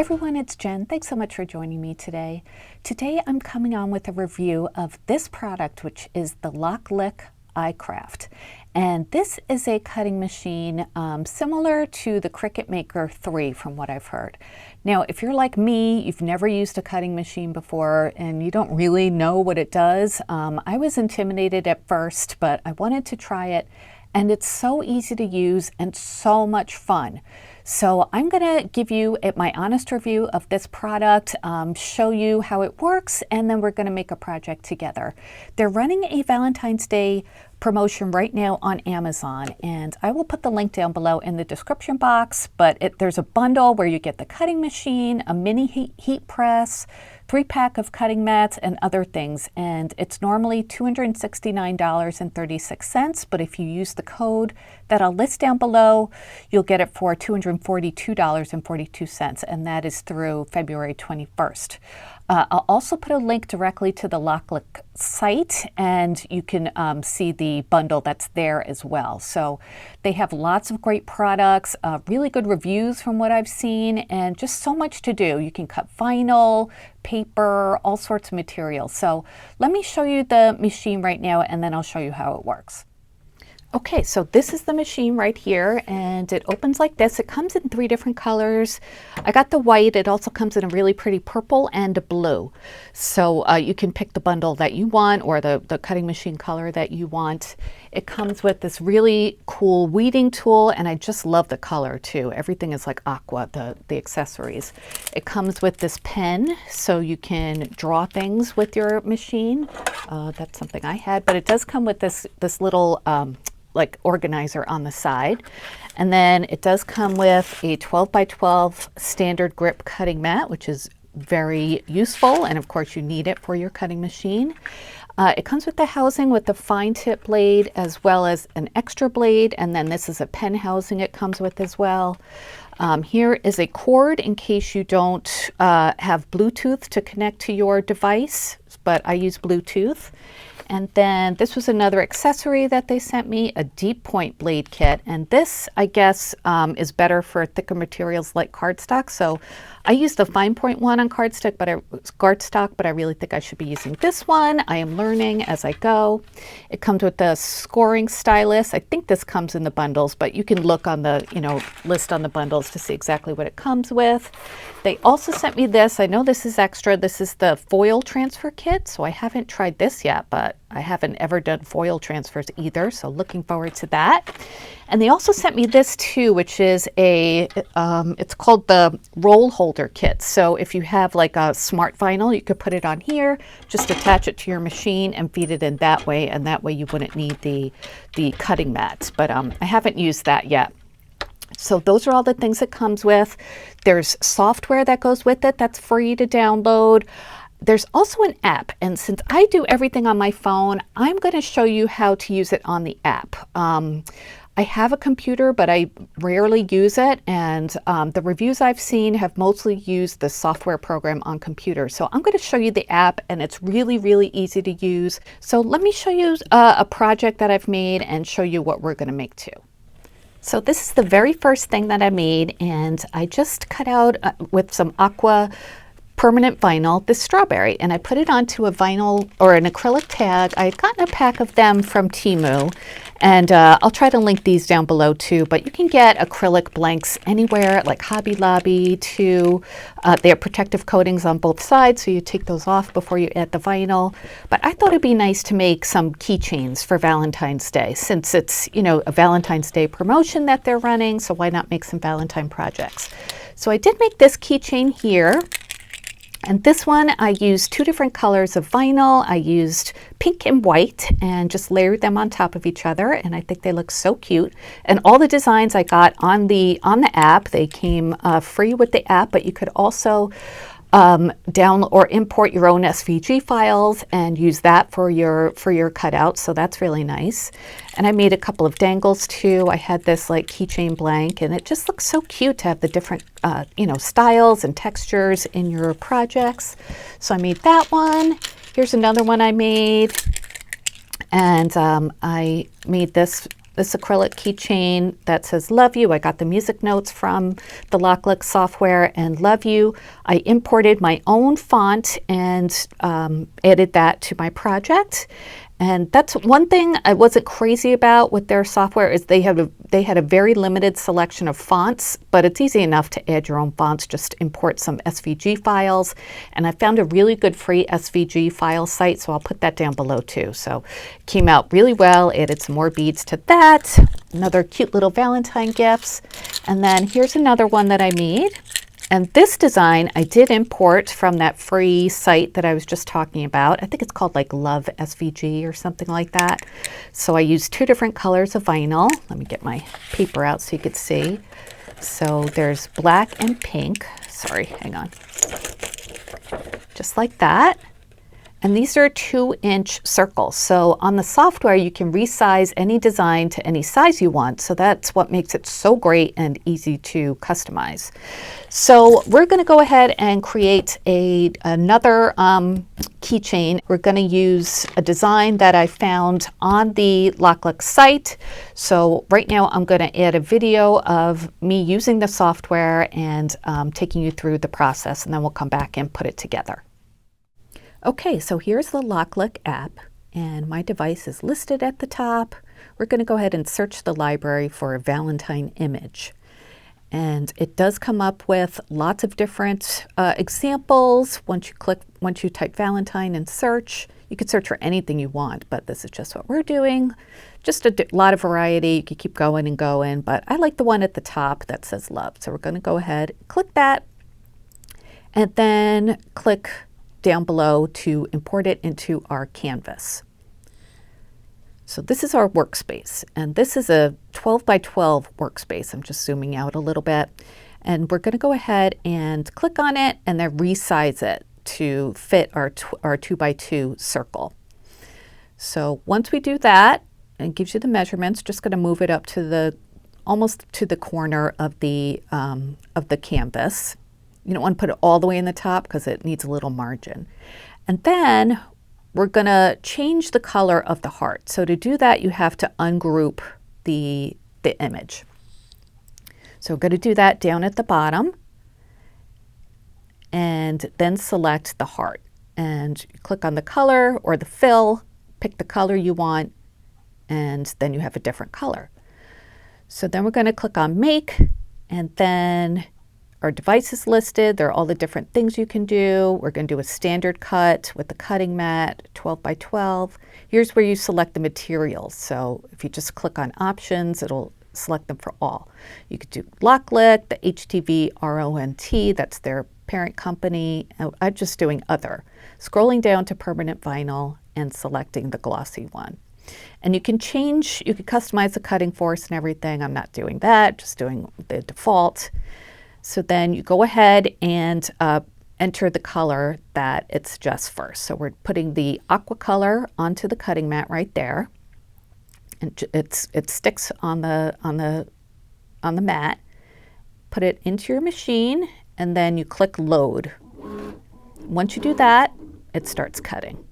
everyone, it's Jen. Thanks so much for joining me today. Today I'm coming on with a review of this product, which is the LOKLiK iCraft. And this is a cutting machine similar to the Cricut Maker 3 from what I've heard. Now, if you're like me, you've never used a cutting machine before and you don't really know what it does, I was intimidated at first, but I wanted to try it. And it's so easy to use and so much fun. So I'm going to give you my honest review of this product, show you how it works, and then we're going to make a project together. They're running a Valentine's Day promotion right now on Amazon, and I will put the link down below in the description box, but there's a bundle where you get the cutting machine, a mini heat press, 3-pack of cutting mats, and other things, and it's normally $269.36, but if you use the code that I'll list down below, you'll get it for $242.42, and that is through February 21st. I'll also put a link directly to the Locklick site, and you can see the bundle that's there as well. So they have lots of great products, really good reviews from what I've seen, and just so much to do. You can cut vinyl, paper, all sorts of materials. So let me show you the machine right now, and then I'll show you how it works. Okay, so this is the machine right here, and it opens like this. It comes in 3 different colors. I got the white. It also comes in a really pretty purple and a blue. So you can pick the bundle that you want, or the cutting machine color that you want. It comes with this really cool weeding tool, and I just love the color too. Everything is like aqua, the accessories. It comes with this pen, so you can draw things with your machine. That's something I had, but it does come with this little like organizer on the side. And then it does come with a 12 by 12 standard grip cutting mat, which is very useful, and of course you need it for your cutting machine. It comes with the housing with the fine tip blade as well as an extra blade, and then this is a pen housing it comes with as well. Here is a cord in case you don't have Bluetooth to connect to your device, but I use Bluetooth. And then this was another accessory that they sent me, a deep point blade kit. And this, I guess, is better for thicker materials like cardstock. So I used the fine point one on cardstock, but I really think I should be using this one. I am learning as I go. It comes with the scoring stylus. I think this comes in the bundles, but you can look on the list on the bundles to see exactly what it comes with. They also sent me this. I know this is extra. This is the foil transfer kit. So I haven't tried this yet, but I haven't ever done foil transfers either. So looking forward to that. And they also sent me this too, which is it's called the roll holder kit. So if you have like a smart vinyl, you could put it on here, just attach it to your machine and feed it in that way. And that way you wouldn't need the cutting mats. But I haven't used that yet. So those are all the things it comes with. There's software that goes with it that's free to download. There's also an app, and since I do everything on my phone, I'm going to show you how to use it on the app. I have a computer, but I rarely use it, and the reviews I've seen have mostly used the software program on computers. So I'm going to show you the app, and it's really, really easy to use. So let me show you a project that I've made and show you what we're going to make too. So this is the very first thing that I made, and I just cut out with some aqua permanent vinyl this strawberry, and I put it onto a vinyl or an acrylic tag. I had gotten a pack of them from Temu, and I'll try to link these down below too, but you can get acrylic blanks anywhere like Hobby Lobby too. They have protective coatings on both sides, so you take those off before you add the vinyl. But I thought it'd be nice to make some keychains for Valentine's Day, since it's a Valentine's Day promotion that they're running, so why not make some Valentine projects? So I did make this keychain here. And this one, I used 2 different colors of vinyl. I used pink and white and just layered them on top of each other. And I think they look so cute. And all the designs I got on the app, they came free with the app, but you could also download or import your own SVG files and use that for your cutouts. So that's really nice. And I made a couple of dangles too. I had this like keychain blank, and it just looks so cute to have the different styles and textures in your projects. So I made that one. Here's another one I made. And I made this this acrylic keychain that says love you. I got the music notes from the LOKLiK software and love you. I imported my own font and added that to my project. And that's one thing I wasn't crazy about with their software is they had a very limited selection of fonts, but it's easy enough to add your own fonts. Just import some SVG files. And I found a really good free SVG file site, so I'll put that down below too. So it came out really well, added some more beads to that. Another cute little Valentine gifts. And then here's another one that I made. And this design I did import from that free site that I was just talking about. I think it's called like Love SVG or something like that. So I used 2 different colors of vinyl. Let me get my paper out so you could see. So there's black and pink. Sorry, hang on. Just like that. And these are 2-inch circles. So on the software, you can resize any design to any size you want. So that's what makes it so great and easy to customize. So we're going to go ahead and create another keychain. We're going to use a design that I found on the LOKLiK site. So right now I'm going to add a video of me using the software and taking you through the process, and then we'll come back and put it together. Okay, so here's the LOKLiK app, and my device is listed at the top. We're going to go ahead and search the library for a Valentine image. And it does come up with lots of different examples. Once you type Valentine and search, you could search for anything you want, but this is just what we're doing. Just a lot of variety. You could keep going and going, but I like the one at the top that says love. So we're going to go ahead, click that, and then click down below to import it into our canvas. So this is our workspace, and this is a 12 by 12 workspace. I'm just zooming out a little bit, and we're going to go ahead and click on it and then resize it to fit our 2 by 2 circle. So once we do that, it gives you the measurements. Just going to move it up to almost to the corner of the canvas. You don't want to put it all the way in the top because it needs a little margin. And then we're going to change the color of the heart. So to do that, you have to ungroup the image. So we're going to do that down at the bottom and then select the heart. And click on the color or the fill, pick the color you want, and then you have a different color. So then we're going to click on Make, and then our device is listed. There are all the different things you can do. We're going to do a standard cut with the cutting mat, 12 by 12. Here's where you select the materials. So if you just click on options, it'll select them for all. You could do Locklick, the HTV RONT, that's their parent company. I'm just doing other. Scrolling down to permanent vinyl and selecting the glossy one. And you can customize the cutting force and everything. I'm not doing that, just doing the default. So then you go ahead and enter the color that it suggests first. So we're putting the aqua color onto the cutting mat right there, and it sticks on the mat. Put it into your machine, and then you click load. Once you do that, it starts cutting.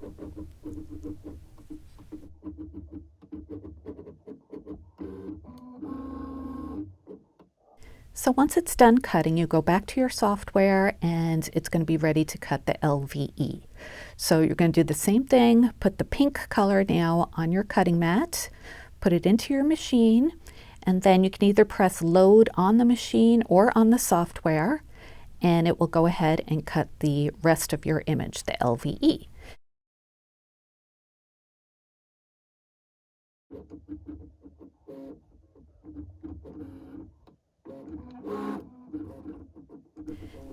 So once it's done cutting, you go back to your software and it's going to be ready to cut the LVE. So you're going to do the same thing, put the pink color now on your cutting mat, put it into your machine, and then you can either press load on the machine or on the software, and it will go ahead and cut the rest of your image, the LVE.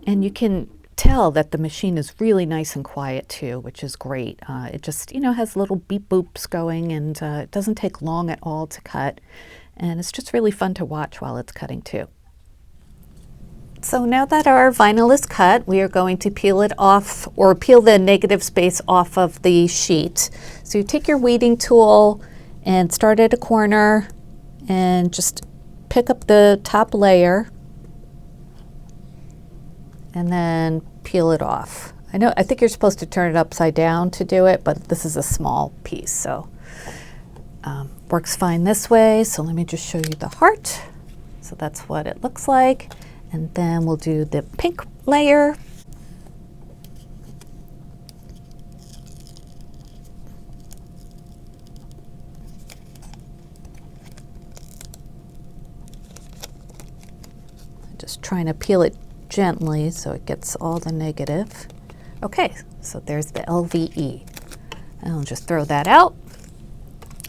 And you can tell that the machine is really nice and quiet too, which is great. It just, has little beep boops going, and it doesn't take long at all to cut. And it's just really fun to watch while it's cutting too. So now that our vinyl is cut, we are going to peel it off, or peel the negative space off of the sheet. So you take your weeding tool and start at a corner and just pick up the top layer and then peel it off. I think you're supposed to turn it upside down to do it, but this is a small piece, so works fine this way. So let me just show you the heart. So that's what it looks like. And then we'll do the pink layer. Just trying to peel it gently so it gets all the negative. Okay, so there's the LVE. And I'll just throw that out.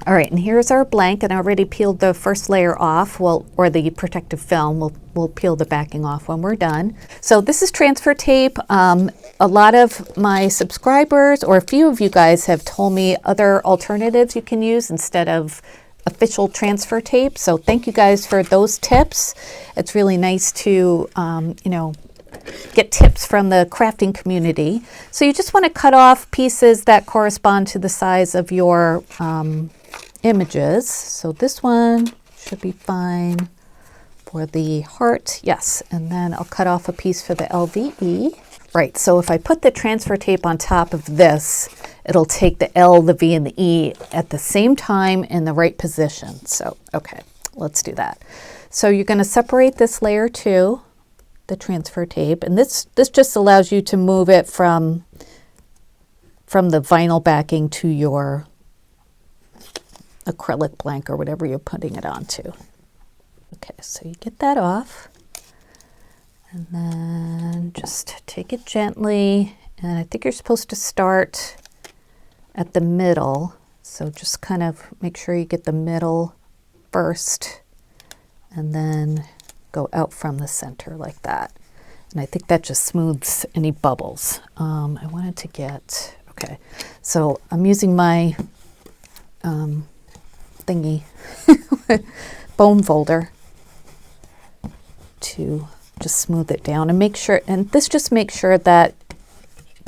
All right, and here's our blank, and I already peeled the first layer off, well, or the protective film. We'll peel the backing off when we're done. So this is transfer tape. A lot of my subscribers, or a few of you guys, have told me other alternatives you can use instead of official transfer tape. So thank you guys for those tips. It's really nice to, you know, get tips from the crafting community. So you just want to cut off pieces that correspond to the size of your images. So this one should be fine for the heart. Yes, and then I'll cut off a piece for the LVE. Right, so if I put the transfer tape on top of this, it'll take the L, the V, and the E at the same time in the right position. So, okay, let's do that. So you're going to separate this layer too, the transfer tape, and this just allows you to move it from the vinyl backing to your acrylic blank or whatever you're putting it onto. Okay, so you get that off, and then just take it gently, and I think you're supposed to start at the middle, so just kind of make sure you get the middle first and then go out from the center like that. And I think that just smooths any bubbles. I wanted to get, okay, so I'm using my thingy, bone folder, to just smooth it down and make sure, and this just makes sure that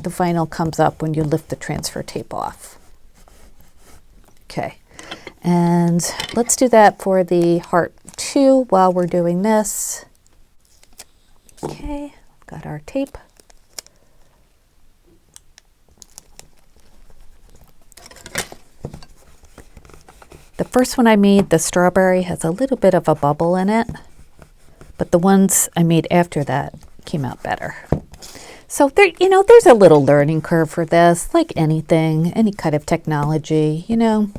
the vinyl comes up when you lift the transfer tape off. Okay, and let's do that for the heart too while we're doing this. Okay, got our tape. The first one I made, the strawberry, has a little bit of a bubble in it, but the ones I made after that came out better. So there, you know, there's a little learning curve for this, like anything, any kind of technology, you know,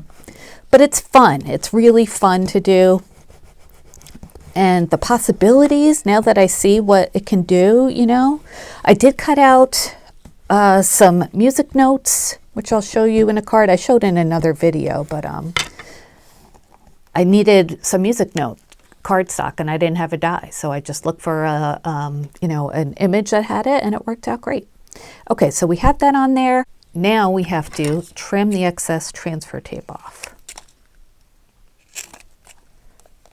but it's fun. It's really fun to do. And the possibilities, now that I see what it can do, you know, I did cut out some music notes, which I'll show you in a card. I showed in another video, but I needed some music note cardstock and I didn't have a die. So I just looked for a, you know, an image that had it, and it worked out great. Okay, so we have that on there. Now we have to trim the excess transfer tape off.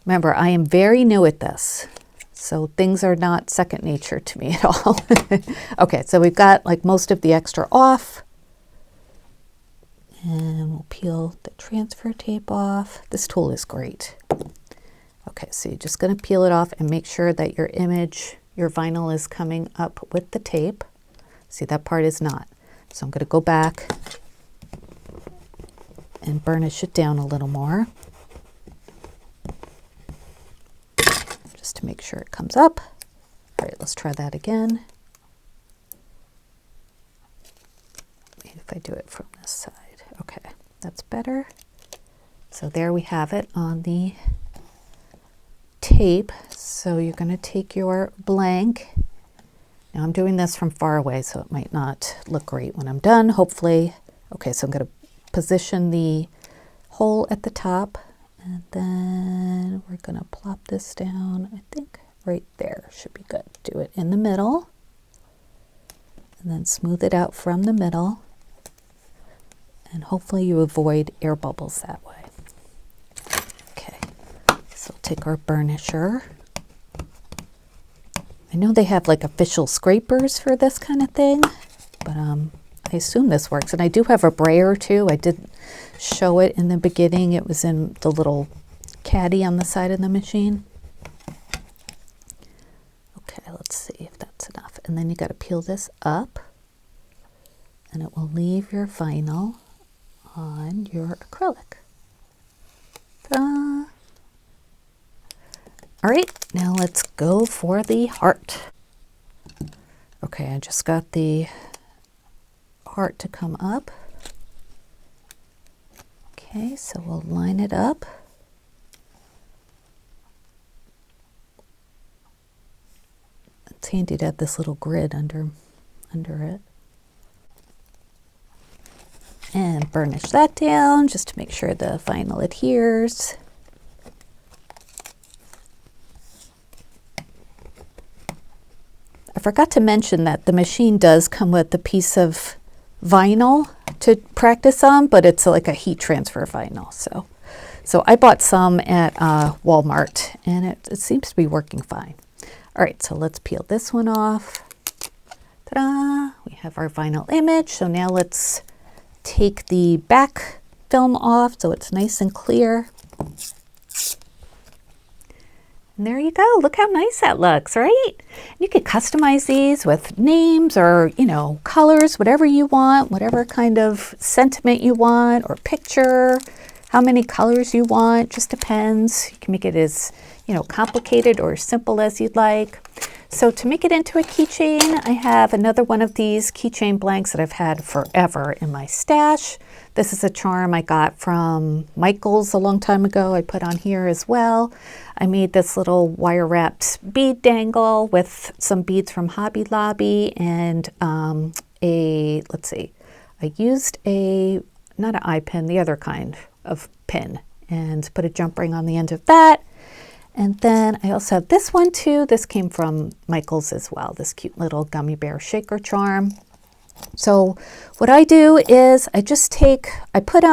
Remember, I am very new at this, so things are not second nature to me at all. Okay, so we've got like most of the extra off. And we'll peel the transfer tape off. This tool is great. Okay, so you're just going to peel it off and make sure that your image, your vinyl, is coming up with the tape. See, that part is not. So I'm going to go back and burnish it down a little more, just to make sure it comes up. All right, let's try that again. Maybe if I do it from this side. Okay, that's better. So there we have it on the tape. So you're going to take your blank. Now I'm doing this from far away, so it might not look great when I'm done, hopefully. Okay, so I'm going to position the hole at the top, and then we're going to plop this down, I think right there should be good. Do it in the middle, and then smooth it out from the middle. And hopefully you avoid air bubbles that way. Okay, so we'll take our burnisher. I know they have like official scrapers for this kind of thing, but I assume this works. And I do have a brayer too. I did show it in the beginning. It was in the little caddy on the side of the machine. Okay, let's see if that's enough. And then you got to peel this up, and it will leave your vinyl on your acrylic. Ta-da! All right, now let's go for the heart. Okay, I just got the heart to come up. Okay, so we'll line it up. It's handy to have this little grid under it. And burnish that down just to make sure the vinyl adheres. I forgot to mention that the machine does come with a piece of vinyl to practice on, but it's like a heat transfer vinyl. So I bought some at Walmart, and it seems to be working fine. All right, so let's peel this one off. Ta-da! We have our vinyl image. So now let's take the back film off so it's nice and clear. And there you go. Look how nice that looks, right? You could customize these with names or, you know, colors, whatever you want, whatever kind of sentiment you want or picture, how many colors you want, just depends. You can make it as, you know, complicated or simple as you'd like. So to make it into a keychain, I have another one of these keychain blanks that I've had forever in my stash. This is a charm I got from Michael's a long time ago. I put on here as well. I made this little wire wrapped bead dangle with some beads from Hobby Lobby and let's see, I used not an eye pin, the other kind of pin, and put a jump ring on the end of that. And then I also have this one too. This came from Michael's as well, this cute little gummy bear shaker charm. So what I do is I put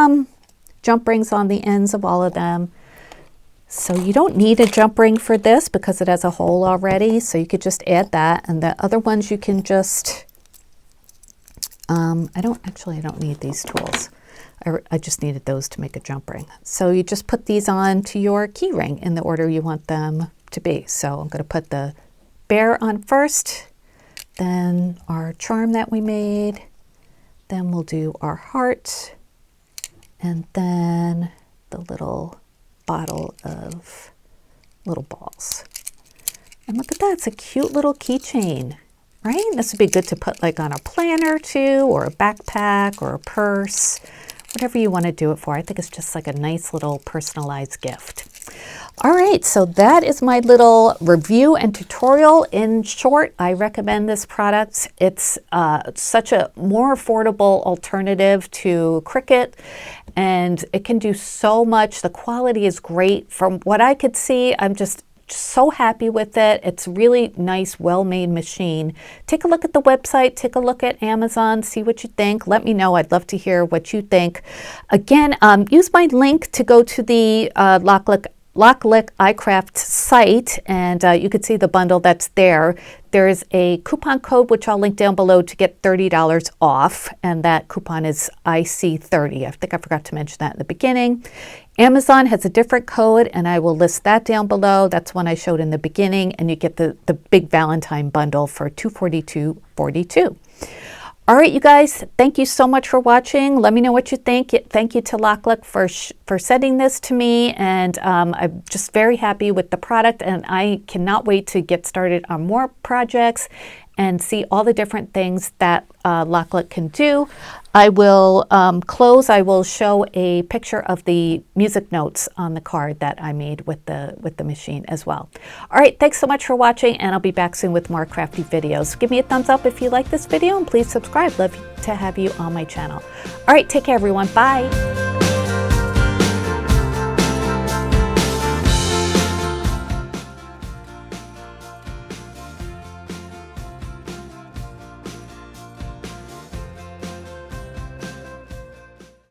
jump rings on the ends of all of them. So you don't need a jump ring for this because it has a hole already. So you could just add that. And the other ones you can just, I don't need these tools. I just needed those to make a jump ring. So you just put these on to your key ring in the order you want them to be. So I'm going to put the bear on first, then our charm that we made, then we'll do our heart, and then the little bottle of little balls. And look at that, it's a cute little keychain, right? This would be good to put like on a planner too, or a backpack or a purse. Whatever you want to do it for. I think it's just like a nice little personalized gift. All right, so that is my little review and tutorial. In short, I recommend this product. It's such a more affordable alternative to Cricut, and it can do so much. The quality is great. From what I could see, I'm just so happy with it. It's really nice, well-made machine. Take a look at the website, take a look at Amazon, see what you think. Let me know. I'd love to hear what you think. Again, use my link to go to the Locklick iCraft site, and you can see the bundle that's there. There's a coupon code, which I'll link down below, to get $30 off, and that coupon is IC30. I think I forgot to mention that in the beginning. Amazon has a different code, and I will list that down below. That's one I showed in the beginning, and you get the big Valentine bundle for $242.42. All right, you guys, thank you so much for watching. Let me know what you think. Thank you to Locklick for sending this to me, and I'm just very happy with the product, and I cannot wait to get started on more projects and see all the different things that Locklick can do. I will close. I will show a picture of the music notes on the card that I made with the machine as well. All right, thanks so much for watching, and I'll be back soon with more crafty videos. Give me a thumbs up if you like this video, and please subscribe. Love to have you on my channel. All right, take care, everyone. Bye.